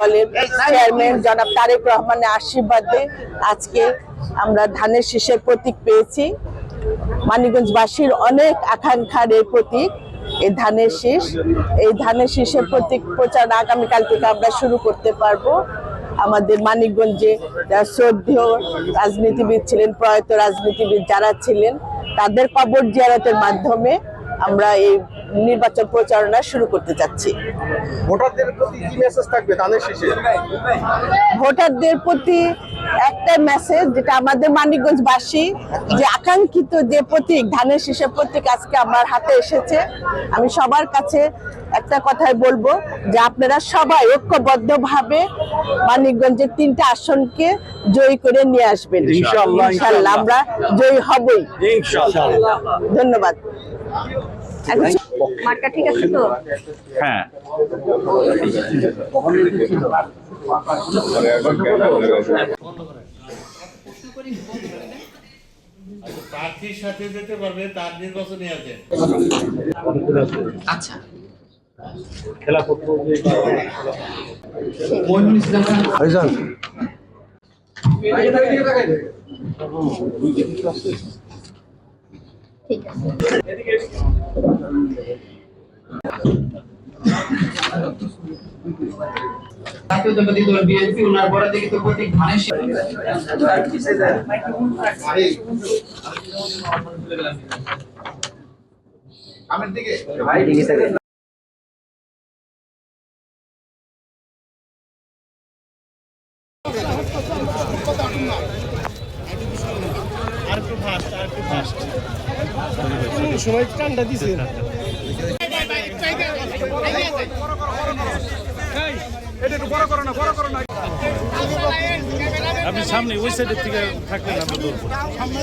দলের চেয়ারম্যান জনাব তারেক রহমানের আশীর্বাদে আজকে আমরা ধানের শীষের প্রতীক পেয়েছি। মানিকগঞ্জবাসীর অনেক আকাঙ্ক্ষার এই প্রতীক এই ধানের শীষ। এই ধানের শীষের প্রতীক প্রচার আগামীকাল থেকে আমরা শুরু করতে পারবো। আমাদের মানিকগঞ্জে শ্রদ্ধেয় রাজনীতিবিদ ছিলেন, প্রয়াত রাজনীতিবিদ যারা ছিলেন, তাদের কবর জিয়ারতের মাধ্যমে আমরা এই নির্বাচন প্রচারণা শুরু করতে যাচ্ছি। ভোটারদের প্রতি কি মেসেজ থাকবে ধানের শীষে? ভোটারদের প্রতি একটা মেসেজ, যেটা আমাদের মানিকগঞ্জবাসী যে আকাঙ্ক্ষিত যে প্রতীক ধানের শীষের প্রতীক আজকে আমার হাতে এসেছে, আমি সবার কাছে একটা কথাই বলবো যে আপনারা সবাই ঐক্যবদ্ধভাবে মানিকগঞ্জের 3টা আসনকে জয়ী করে নিয়ে আসবেন। ইনশাআল্লাহ আমরা জয়ী হবই। ধন্যবাদ। মার্কা ঠিক আছে তো? হ্যাঁ, প্রার্থীর সাথে যেতে পারবে, তার নির্বাচনী আছে। আচ্ছা, খেলাপত্র ঠিক আছে। জাতীয়তাবাদী দল বিএনপি ওনার পরাজিত প্রতীক ধানের শীষ। আমার দিকে ভাই আপনি সামনে ওই সাইডের থেকে থাকলেন আমরা